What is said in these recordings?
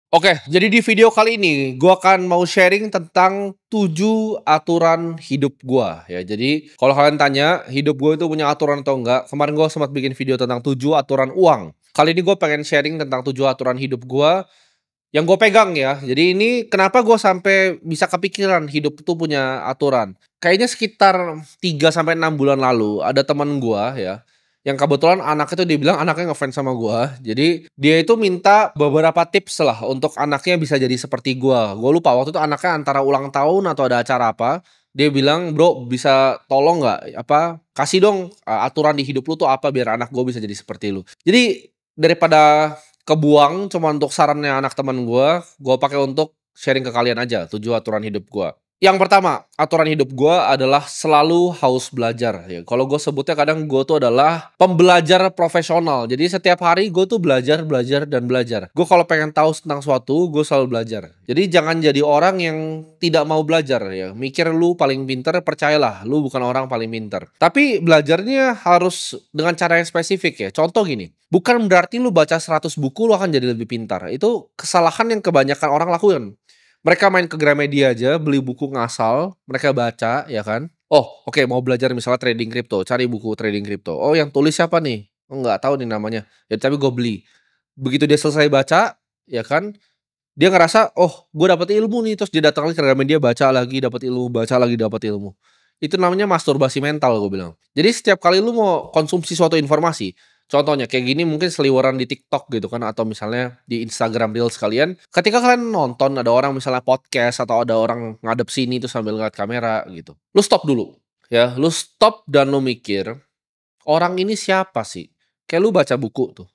Oke, jadi di video kali ini gua akan mau sharing tentang 7 aturan hidup gua ya. Jadi kalau kalian tanya hidup gue itu punya aturan atau enggak, kemarin gua sempat bikin video tentang 7 aturan uang. Kali ini gue pengen sharing tentang 7 aturan hidup gua yang gue pegang ya. Jadi ini kenapa gue sampai bisa kepikiran hidup itu punya aturan. Kayaknya sekitar 3 sampai 6 bulan lalu ada teman gua ya, yang kebetulan anaknya tuh dia bilang anaknya ngefans sama gua. Jadi dia itu minta beberapa tips lah untuk anaknya bisa jadi seperti gua. Gua lupa waktu itu anaknya antara ulang tahun atau ada acara apa. Dia bilang, "Bro, bisa tolong nggak apa kasih dong aturan di hidup lu tuh apa biar anak gua bisa jadi seperti lu." Jadi daripada kebuang cuma untuk sarannya anak teman gua pakai untuk sharing ke kalian aja 7 aturan hidup gua. Yang pertama, aturan hidup gua adalah selalu haus belajar ya. Kalau gue sebutnya kadang gue tuh adalah pembelajar profesional. Jadi setiap hari gue tuh belajar, belajar, dan belajar. Gue kalau pengen tahu tentang suatu, gue selalu belajar. Jadi jangan jadi orang yang tidak mau belajar ya. Mikir lu paling pinter, percayalah lu bukan orang paling pinter. Tapi belajarnya harus dengan cara yang spesifik ya. Contoh gini, bukan berarti lu baca 100 buku lu akan jadi lebih pintar. Itu kesalahan yang kebanyakan orang lakukan. Mereka main ke Gramedia aja, beli buku ngasal, mereka baca, ya kan. Oh, oke, mau belajar misalnya trading kripto, cari buku trading kripto. Oh, yang tulis siapa nih? Oh, nggak tahu nih namanya. Ya, tapi gue beli. Begitu dia selesai baca, ya kan, dia ngerasa, oh, gue dapet ilmu nih. Terus dia datang lagi ke Gramedia, baca lagi, dapat ilmu, baca lagi, dapat ilmu. Itu namanya masturbasi mental, gue bilang. Jadi setiap kali lu mau konsumsi suatu informasi, contohnya kayak gini mungkin seliweran di TikTok gitu kan atau misalnya di Instagram Reels kalian. Ketika kalian nonton ada orang misalnya podcast atau ada orang ngadep sini tuh sambil ngeliat kamera gitu. Lu stop dulu ya, lu stop dan lu mikir, orang ini siapa sih? Kayak lu baca buku tuh.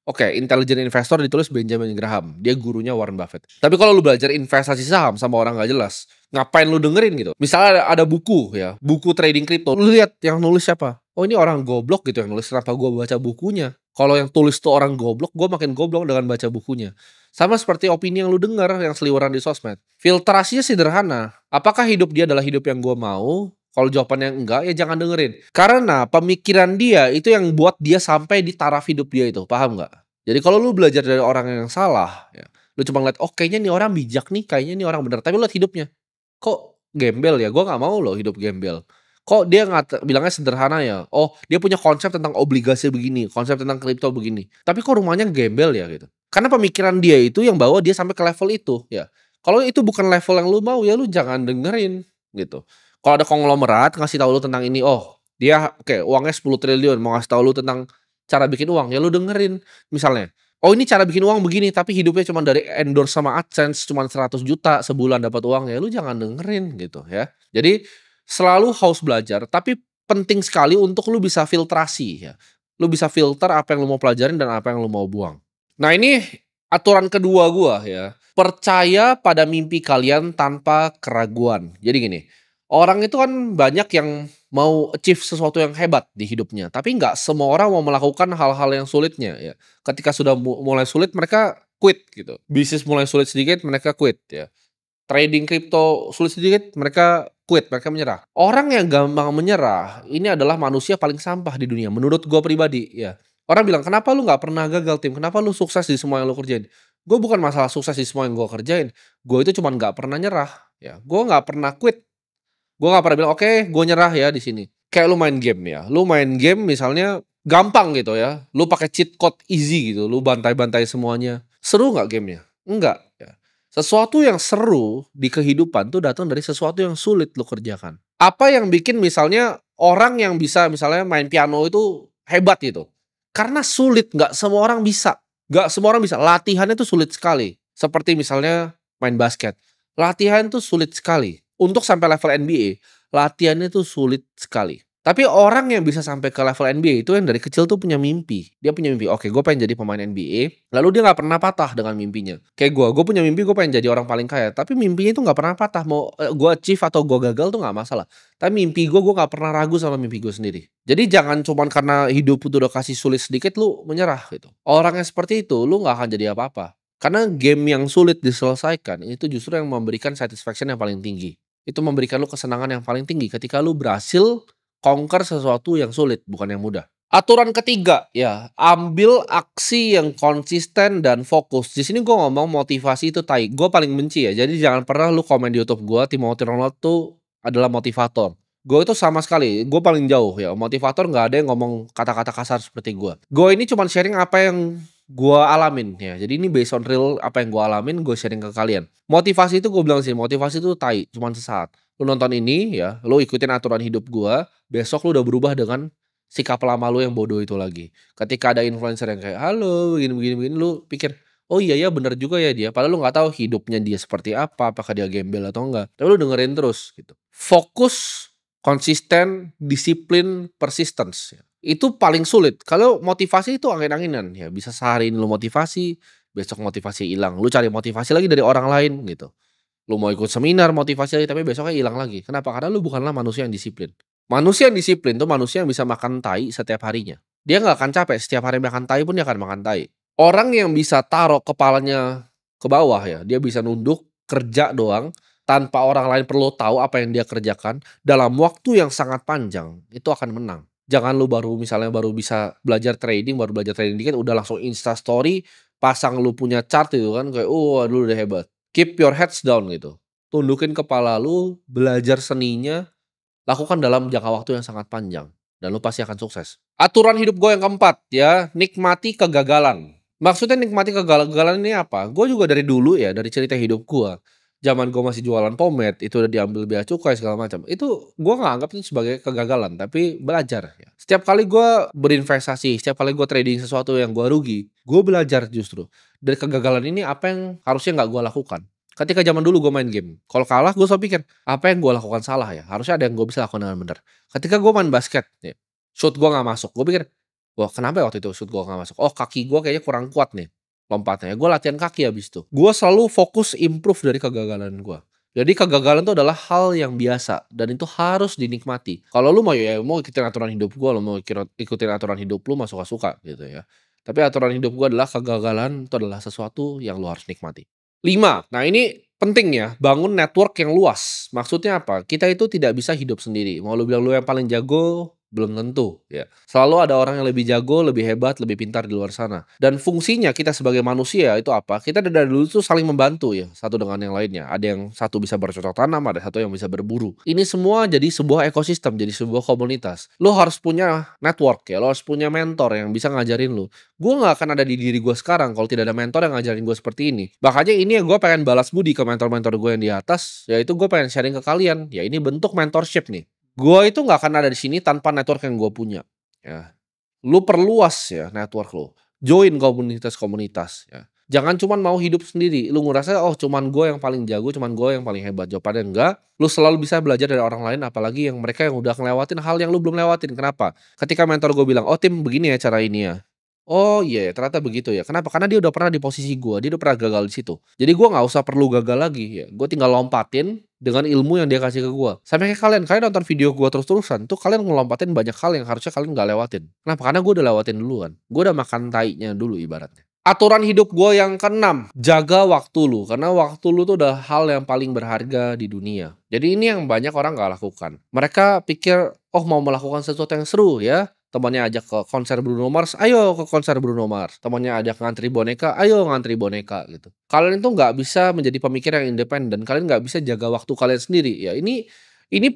Oke, Intelligent Investor ditulis Benjamin Graham. Dia gurunya Warren Buffett. Tapi kalau lu belajar investasi saham sama orang nggak jelas, ngapain lu dengerin gitu? Misalnya ada buku ya, buku trading crypto. Lu lihat yang nulis siapa? Oh, ini orang goblok gitu yang nulis. Kenapa gua baca bukunya? Kalau yang tulis tuh orang goblok, gua makin goblok dengan baca bukunya. Sama seperti opini yang lu dengar yang seliweran di sosmed. Filtrasinya sederhana. Apakah hidup dia adalah hidup yang gua mau? Kalau jawabannya enggak, ya jangan dengerin. Karena pemikiran dia itu yang buat dia sampai di taraf hidup dia itu, paham nggak? Jadi kalau lu belajar dari orang yang salah, ya, lu cuma ngeliat, oh kayaknya nih orang bijak nih, kayaknya nih orang bener. Tapi lu lihat hidupnya, kok gembel ya? Gua nggak mau loh hidup gembel. Kok dia bilangnya sederhana ya? Oh dia punya konsep tentang obligasi begini, konsep tentang kripto begini. Tapi kok rumahnya gembel ya gitu? Karena pemikiran dia itu yang bawa dia sampai ke level itu, ya. Kalau itu bukan level yang lu mau ya lu jangan dengerin gitu. Kalau ada konglomerat ngasih tahu lu tentang ini, oh dia oke uangnya 10 triliun mau ngasih tahu lu tentang cara bikin uang, ya lu dengerin. Misalnya, oh ini cara bikin uang begini tapi hidupnya cuma dari endorse sama AdSense cuma 100 juta sebulan dapat uang, ya lu jangan dengerin gitu ya. Jadi selalu haus belajar tapi penting sekali untuk lu bisa filtrasi ya. Lu bisa filter apa yang lu mau pelajarin dan apa yang lu mau buang. Nah ini aturan kedua gua ya. Percaya pada mimpi kalian tanpa keraguan. Jadi gini, orang itu kan banyak yang mau achieve sesuatu yang hebat di hidupnya, tapi nggak semua orang mau melakukan hal-hal yang sulitnya ya. Ketika sudah mulai sulit mereka quit gitu. Bisnis mulai sulit sedikit mereka quit ya. Trading kripto sulit sedikit mereka quit, mereka menyerah. Orang yang gampang menyerah ini adalah manusia paling sampah di dunia menurut gua pribadi ya. Orang bilang, "Kenapa lu nggak pernah gagal, Tim? Kenapa lu sukses di semua yang lu kerjain?" Gue bukan masalah sukses di semua yang gue kerjain, gue itu cuman nggak pernah nyerah ya. Gue nggak pernah quit. Gue nggak pernah bilang, "Oke, gue nyerah ya di sini." Kayak lu main game ya, lu main game misalnya gampang gitu ya, lu pakai cheat code easy gitu, lu bantai-bantai semuanya. Seru nggak gamenya? Enggak ya. Sesuatu yang seru di kehidupan tuh datang dari sesuatu yang sulit lu kerjakan. Apa yang bikin misalnya orang yang bisa misalnya main piano itu hebat gitu? Karena sulit, nggak semua orang bisa. Nggak semua orang bisa, latihannya tuh sulit sekali. Seperti misalnya main basket, latihan tuh sulit sekali. Untuk sampai level NBA, latihannya tuh sulit sekali. Tapi orang yang bisa sampai ke level NBA itu yang dari kecil tuh punya mimpi. Dia punya mimpi, oke gue pengen jadi pemain NBA. Lalu dia nggak pernah patah dengan mimpinya. Kayak gue punya mimpi gue pengen jadi orang paling kaya. Tapi mimpinya itu nggak pernah patah. Mau gue achieve atau gue gagal tuh nggak masalah. Tapi mimpi gue nggak pernah ragu sama mimpi gue sendiri. Jadi jangan cuman karena hidup itu udah kasih sulit sedikit lu menyerah gitu. Orang yang seperti itu lu nggak akan jadi apa-apa. Karena game yang sulit diselesaikan itu justru yang memberikan satisfaction yang paling tinggi. Itu memberikan lu kesenangan yang paling tinggi ketika lu berhasil conquer sesuatu yang sulit, bukan yang mudah. Aturan ketiga, ya, ambil aksi yang konsisten dan fokus. Di sini gue ngomong motivasi itu tai. Gue paling benci ya. Jadi jangan pernah lu komen di YouTube gue, Timothy Ronald tuh adalah motivator. Gue itu sama sekali, gue paling jauh ya. Motivator nggak ada yang ngomong kata-kata kasar seperti gue. Gue ini cuma sharing apa yang gue alamin ya. Jadi ini based on real apa yang gue alamin, gue sharing ke kalian. Motivasi itu gue bilang sih, motivasi itu tai, cuma sesaat. Lu nonton ini ya, lu ikutin aturan hidup gue, besok lu udah berubah dengan sikap lama lu yang bodoh itu lagi. Ketika ada influencer yang kayak, "Halo, begini begini begini," lu pikir, "Oh iya ya bener juga ya dia." Padahal lu nggak tahu hidupnya dia seperti apa, apakah dia gembel atau enggak. Tapi lu dengerin terus gitu. Fokus, konsisten, disiplin, persistence ya. Itu paling sulit. Kalau motivasi itu angin-anginan ya, bisa sehari ini lu motivasi, besok motivasi hilang. Lu cari motivasi lagi dari orang lain gitu. Lu mau ikut seminar motivasi lagi, tapi besoknya hilang lagi. Kenapa? Karena lu bukanlah manusia yang disiplin. Manusia yang disiplin tuh manusia yang bisa makan tai setiap harinya. Dia nggak akan capek, setiap hari makan tai pun dia akan makan tai. Orang yang bisa taruh kepalanya ke bawah ya, dia bisa nunduk, kerja doang, tanpa orang lain perlu tahu apa yang dia kerjakan, dalam waktu yang sangat panjang, itu akan menang. Jangan lu baru bisa belajar trading, baru belajar trading dikit, udah langsung Insta story, pasang lu punya chart itu kan, kayak, lu udah hebat. Keep your heads down gitu. Tundukin kepala lu, belajar seninya, lakukan dalam jangka waktu yang sangat panjang dan lu pasti akan sukses. Aturan hidup gue yang keempat ya, nikmati kegagalan. Maksudnya nikmati kegagalan ini apa? Gue juga dari dulu ya, dari cerita hidup gue. Zaman gue masih jualan pomade, itu udah diambil bea cukai segala macam. Itu gue nggak anggap itu sebagai kegagalan, tapi belajar ya. Setiap kali gue berinvestasi, setiap kali gue trading sesuatu yang gue rugi, gue belajar justru. Dari kegagalan ini apa yang harusnya nggak gue lakukan. Ketika zaman dulu gue main game, kalau kalah gue selalu pikir, apa yang gue lakukan salah ya? Harusnya ada yang gue bisa lakukan dengan benar. Ketika gue main basket, ya, shoot gue nggak masuk, gue pikir, wah kenapa ya waktu itu shoot gue nggak masuk? Oh kaki gue kayaknya kurang kuat nih lompatnya. Gue latihan kaki habis itu. Gue selalu fokus improve dari kegagalan gue. Jadi kegagalan itu adalah hal yang biasa dan itu harus dinikmati. Kalau lu mau ikutin aturan hidup gue, lu mau ikutin aturan hidup lu, mah suka-suka gitu ya. Tapi aturan hidup gue adalah kegagalan itu adalah sesuatu yang lu harus nikmati. 5. Nah ini penting ya, bangun network yang luas. Maksudnya apa? Kita itu tidak bisa hidup sendiri. Mau lu bilang lu yang paling jago, belum tentu ya. Selalu ada orang yang lebih jago, lebih hebat, lebih pintar di luar sana. Dan fungsinya kita sebagai manusia itu apa? Kita dari dulu tuh saling membantu ya, satu dengan yang lainnya. Ada yang satu bisa bercocok tanam, ada satu yang bisa berburu. Ini semua jadi sebuah ekosistem, jadi sebuah komunitas. Lu harus punya network ya, lu harus punya mentor yang bisa ngajarin lu. Gue nggak akan ada di diri gue sekarang kalau tidak ada mentor yang ngajarin gue seperti ini. Makanya ini yang gue pengen balas budi ke mentor-mentor gue yang di atas, yaitu gue pengen sharing ke kalian. Ya ini bentuk mentorship nih. Gue itu nggak akan ada di sini tanpa network yang gue punya. Ya, lu perluas ya network lu. Join komunitas-komunitas. Ya. Jangan cuman mau hidup sendiri. Lu ngerasa oh cuman gue yang paling jago, cuman gue yang paling hebat. Jawabannya enggak. Lu selalu bisa belajar dari orang lain, apalagi yang mereka yang udah ngelewatin hal yang lu belum lewatin. Kenapa? Ketika mentor gue bilang, oh Tim begini ya cara ini ya. Oh iya ya, ternyata begitu ya. Kenapa? Karena dia udah pernah di posisi gua, dia udah pernah gagal di situ. Jadi gua nggak usah perlu gagal lagi ya. Gua tinggal lompatin dengan ilmu yang dia kasih ke gua. Sama kayak kalian nonton video gua terus-terusan, tuh kalian ngelompatin banyak hal yang harusnya kalian nggak lewatin. Kenapa? Karena gua udah lewatin duluan. Gua udah makan tainya dulu ibaratnya. Aturan hidup gua yang keenam, jaga waktu lu. Karena waktu lu tuh udah hal yang paling berharga di dunia. Jadi ini yang banyak orang nggak lakukan. Mereka pikir, oh mau melakukan sesuatu yang seru ya. Temannya ajak ke konser Bruno Mars, ayo ke konser Bruno Mars. Temannya ajak ngantri boneka, ayo ngantri boneka gitu. Kalian itu nggak bisa menjadi pemikir yang independen. Kalian nggak bisa jaga waktu kalian sendiri. Ya ini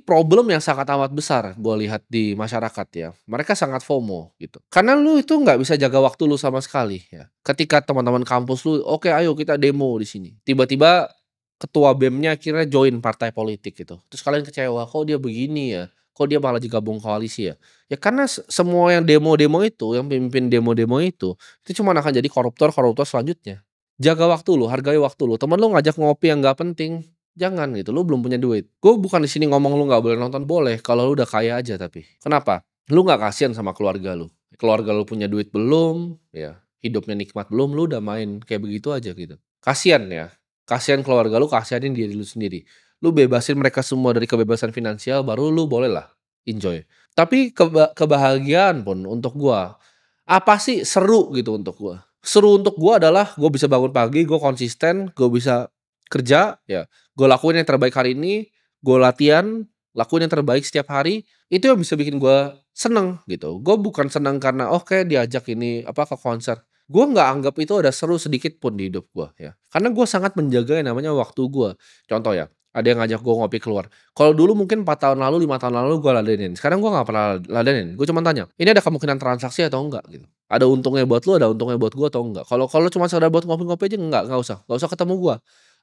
problem yang sangat amat besar gue lihat di masyarakat ya. Mereka sangat FOMO gitu. Karena lu itu nggak bisa jaga waktu lu sama sekali ya. Ketika teman-teman kampus lu, oke ayo kita demo di sini. Tiba-tiba ketua BEM-nya akhirnya join partai politik gitu. Terus kalian kecewa, kok dia begini ya? Kok dia malah gabung koalisi ya? Ya karena semua yang demo-demo itu, yang pimpin demo-demo itu cuma akan jadi koruptor-koruptor selanjutnya. Jaga waktu lu, hargai waktu lu. Temen lu ngajak ngopi yang nggak penting, jangan gitu. Lu belum punya duit. Gue bukan di sini ngomong lu nggak boleh nonton, boleh. Kalau lu udah kaya aja tapi. Kenapa? Lu nggak kasihan sama keluarga lu. Keluarga lu punya duit belum, ya hidupnya nikmat belum, lu udah main kayak begitu aja gitu. Kasian ya. Kasihan keluarga lu, kasihanin diri lu sendiri. Lu bebasin mereka semua dari kebebasan finansial, baru lu bolehlah enjoy. Tapi kebahagiaan pun untuk gua, apa sih seru gitu untuk gua. Seru untuk gua adalah gua bisa bangun pagi, gua konsisten, gua bisa kerja, ya. Gua lakuin yang terbaik hari ini, gua latihan, lakuin yang terbaik setiap hari. Itu yang bisa bikin gua seneng gitu. Gue bukan seneng karena oke diajak ini apa ke konser. Gue nggak anggap itu ada seru sedikit pun di hidup gue ya. Karena gue sangat menjaga yang namanya waktu gue. Contoh ya, ada yang ngajak gue ngopi keluar. Kalau dulu mungkin 4 tahun lalu, 5 tahun lalu gue ladenin. Sekarang gue nggak pernah ladenin. Gue cuma tanya, ini ada kemungkinan transaksi atau enggak gitu. Ada untungnya buat lu, ada untungnya buat gue atau enggak. Kalau kalau cuma sekedar buat ngopi-ngopi aja enggak usah ketemu gue.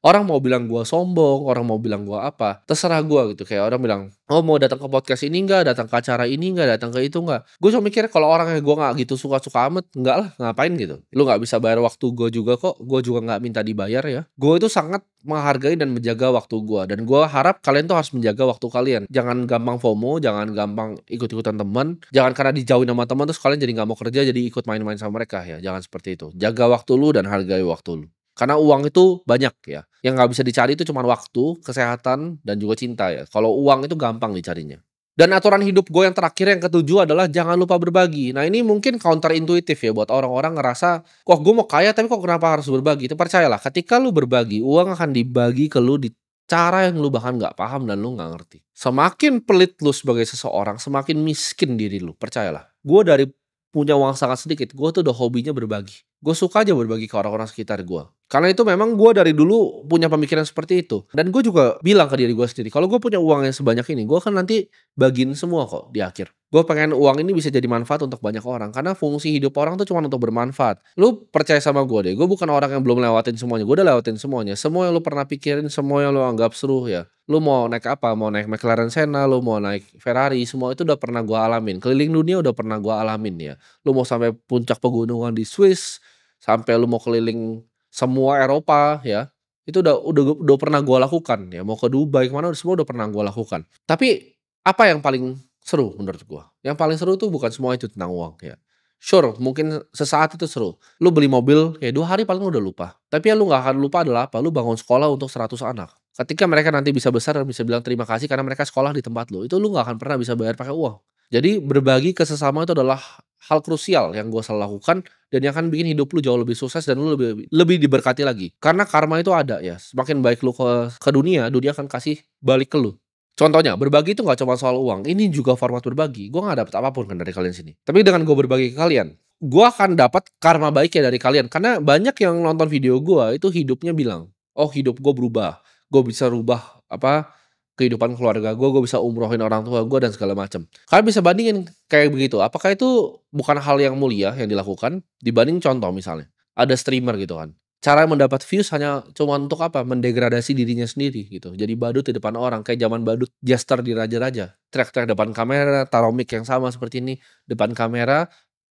Orang mau bilang gua sombong, orang mau bilang gua apa, terserah gua gitu. Kayak orang bilang, "Oh mau datang ke podcast ini enggak, datang ke acara ini enggak, datang ke itu enggak." Gue cuma mikir kalau orangnya gua nggak gitu suka-suka amat, enggak lah, ngapain gitu. Lu nggak bisa bayar waktu gua juga kok, gua juga nggak minta dibayar ya. Gua itu sangat menghargai dan menjaga waktu gua, dan gua harap kalian tuh harus menjaga waktu kalian. Jangan gampang FOMO, jangan gampang ikut-ikutan teman, jangan karena dijauhin sama teman terus kalian jadi nggak mau kerja, jadi ikut main-main sama mereka ya. Jangan seperti itu. Jaga waktu lu dan hargai waktu lu. Karena uang itu banyak ya, yang nggak bisa dicari itu cuma waktu, kesehatan, dan juga cinta ya. Kalau uang itu gampang dicarinya. Dan aturan hidup gue yang terakhir yang ketujuh adalah jangan lupa berbagi. Nah ini mungkin counter intuitif ya buat orang-orang ngerasa, kok gue mau kaya tapi kok kenapa harus berbagi? Itu percayalah, ketika lu berbagi, uang akan dibagi ke lu di cara yang lu bahkan nggak paham dan lu nggak ngerti. Semakin pelit lu sebagai seseorang, semakin miskin diri lu, percayalah. Gue dari punya uang sangat sedikit, gue tuh udah hobinya berbagi. Gue suka aja berbagi ke orang-orang sekitar gue. Karena itu memang gue dari dulu punya pemikiran seperti itu. Dan gue juga bilang ke diri gue sendiri, kalau gue punya uang yang sebanyak ini, gue akan nanti bagiin semua kok di akhir. Gue pengen uang ini bisa jadi manfaat untuk banyak orang. Karena fungsi hidup orang tuh cuma untuk bermanfaat. Lu percaya sama gue deh, gue bukan orang yang belum lewatin semuanya. Gue udah lewatin semuanya. Semua yang lu pernah pikirin, semua yang lu anggap seru ya. Lu mau naik apa? Mau naik McLaren Senna, lu mau naik Ferrari, semua itu udah pernah gue alamin. Keliling dunia udah pernah gue alamin ya. Lu mau sampai puncak pegunungan di Swiss, sampai lu mau keliling semua Eropa ya, itu udah pernah gue lakukan ya, mau ke Dubai kemana semua udah pernah gue lakukan. Tapi apa yang paling seru menurut gue? Yang paling seru tuh bukan semua itu tentang uang ya. Sure, mungkin sesaat itu seru. Lu beli mobil kayak 2 hari paling udah lupa. Tapi yang lu nggak akan lupa adalah apa? Lu bangun sekolah untuk 100 anak. Ketika mereka nanti bisa besar dan bisa bilang terima kasih karena mereka sekolah di tempat lu, itu lu nggak akan pernah bisa bayar pakai uang. Jadi berbagi ke sesama itu adalah hal krusial yang gue selalu lakukan dan yang akan bikin hidup lu jauh lebih sukses dan lu lebih lebih diberkati lagi. Karena karma itu ada ya, semakin baik lu ke dunia, dunia akan kasih balik ke lu. Contohnya, berbagi itu nggak cuma soal uang, ini juga format berbagi. Gue nggak dapet apapun kan dari kalian sini. Tapi dengan gue berbagi ke kalian, gue akan dapat karma baik ya dari kalian. Karena banyak yang nonton video gue itu hidupnya bilang, oh hidup gue berubah, gue bisa rubah apa kehidupan keluarga gue bisa umrohin orang tua gue dan segala macam. Kalian bisa bandingin kayak begitu. Apakah itu bukan hal yang mulia yang dilakukan dibanding contoh misalnya ada streamer gitu kan. Cara mendapat views hanya cuma untuk apa? Mendegradasi dirinya sendiri gitu. Jadi badut di depan orang kayak zaman badut Jester di Raja-Raja. Teriak-teriak depan kamera, taruh mic yang sama seperti ini depan kamera,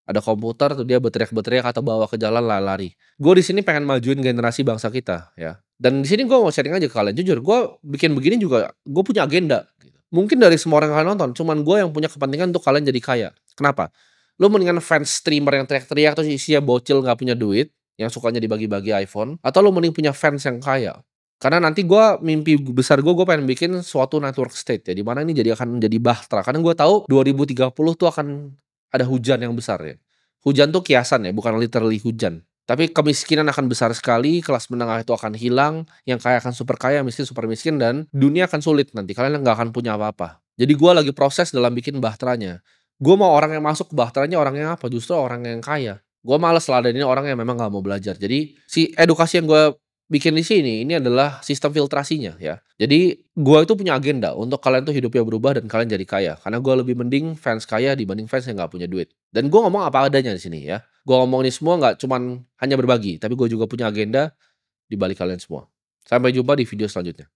ada komputer tuh dia berteriak-berteriak atau bawa ke jalan lari. Gue di sini pengen majuin generasi bangsa kita ya. Dan di sini gue mau sharing aja ke kalian jujur, gue bikin begini juga gue punya agenda. Gitu. Mungkin dari semua orang yang kalian nonton, cuman gue yang punya kepentingan untuk kalian jadi kaya. Kenapa? Lu mendingan fans streamer yang teriak-teriak terus isinya bocil nggak punya duit, yang sukanya dibagi-bagi iPhone, atau lu mending punya fans yang kaya? Karena nanti gue mimpi besar gue pengen bikin suatu network state ya, di mana ini jadi akan menjadi bahtera. Karena gue tahu 2030 tuh akan ada hujan yang besar ya. Hujan tuh kiasan ya, bukan literally hujan. Tapi kemiskinan akan besar sekali, kelas menengah itu akan hilang, yang kaya akan super kaya, miskin super miskin, dan dunia akan sulit nanti. Kalian nggak akan punya apa-apa. Jadi gue lagi proses dalam bikin bahteranya. Gue mau orang yang masuk ke bahteranya orang yang apa? Justru orang yang kaya. Gue males ladenin orang yang memang nggak mau belajar. Jadi si edukasi yang gue bikin di sini ini adalah sistem filtrasinya ya. Jadi gue itu punya agenda untuk kalian tuh hidupnya berubah dan kalian jadi kaya. Karena gue lebih mending fans kaya dibanding fans yang nggak punya duit. Dan gue ngomong apa adanya di sini ya. Gue ngomong ini semua nggak cuman hanya berbagi, tapi gue juga punya agenda di balik kalian semua. Sampai jumpa di video selanjutnya.